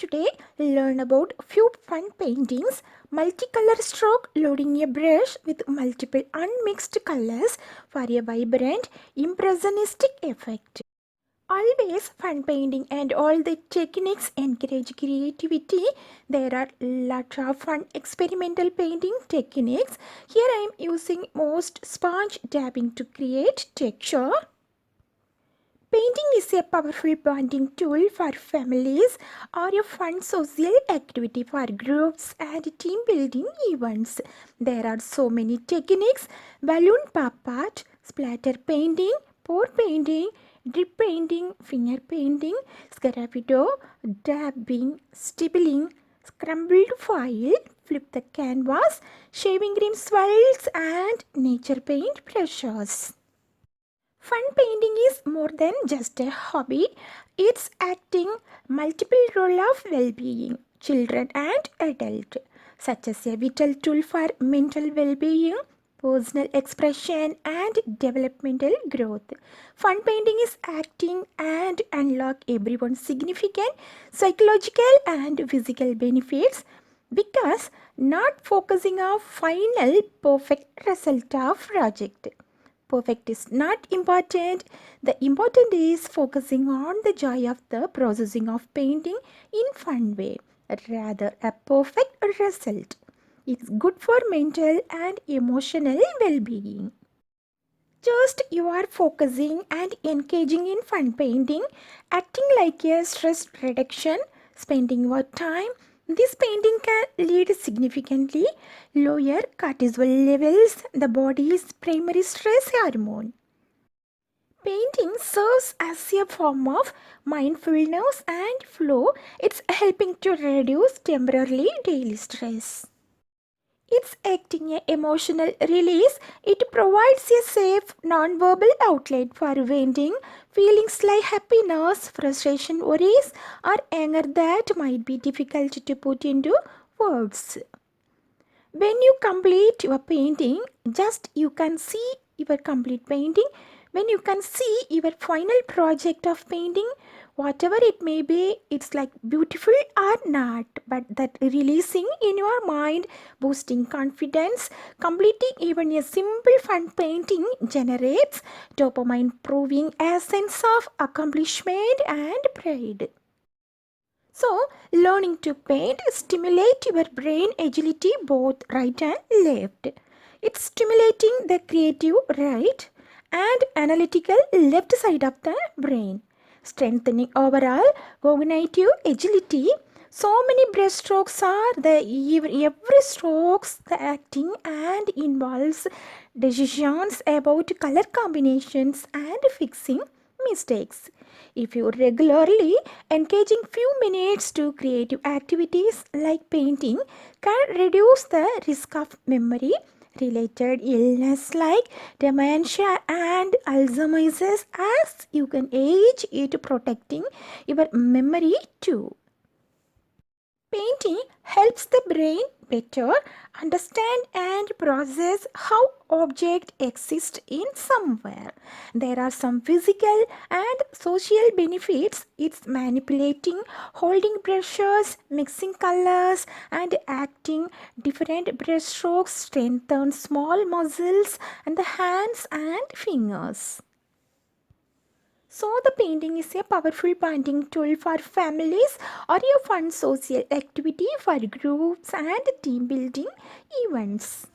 today learn about few fun paintings, multicolor stroke loading a brush with multiple unmixed colors for a vibrant impressionistic effect. Always fun painting and all the techniques encourage creativity. There are lots of fun experimental painting techniques. Here I am using most sponge dabbing to create texture. Painting is a powerful bonding tool for families or a fun social activity for groups and team building events. There are so many techniques: balloon pop art, splatter painting, pour painting, drip painting, finger painting, sgraffito, dabbing, stippling, scrambled foil, flip the canvas, shaving cream swirls and nature paint brushes. Fun painting is more than just a hobby. It's acting multiple role of well-being, children and adult, such as a vital tool for mental well-being, personal expression and developmental growth. Fun painting is acting and unlock everyone's significant psychological and physical benefits because not focusing on final perfect result of project. Perfect is not important. The important is focusing on the joy of the processing of painting in fun way rather a perfect result. It's good for mental and emotional well-being. Just you are focusing and engaging in fun painting, acting like a stress reduction, spending your time. This painting can lead significantly lower cortisol levels, the body's primary stress hormone. Painting serves as a form of mindfulness and flow. It's helping to reduce temporarily daily stress. It's acting an emotional release. It provides a safe, non-verbal outlet for venting feelings like happiness, frustration, worries, or anger that might be difficult to put into words. When you complete your painting, just you can see your complete painting. When you can see your final project of painting, whatever it may be, it's like beautiful or not, but that releasing in your mind, boosting confidence, completing even a simple fun painting generates dopamine, proving a sense of accomplishment and pride. So, learning to paint stimulates your brain agility both right and left. It's stimulating the creative right and analytical left side of the brain, strengthening overall cognitive agility. So many brush strokes are the every strokes the acting and involves decisions about color combinations and fixing mistakes. If you regularly engaging few minutes to creative activities like painting can reduce the risk of memory related illness like dementia and Alzheimer's as you can age it protecting your memory too. Painting helps the brain better understand and process how object exists in somewhere. There are some physical and social benefits. It's manipulating, holding brushes, mixing colors and acting different brush strokes strengthen small muscles and the hands and fingers. So the painting is a powerful bonding tool for families or a fun social activity for groups and team building events.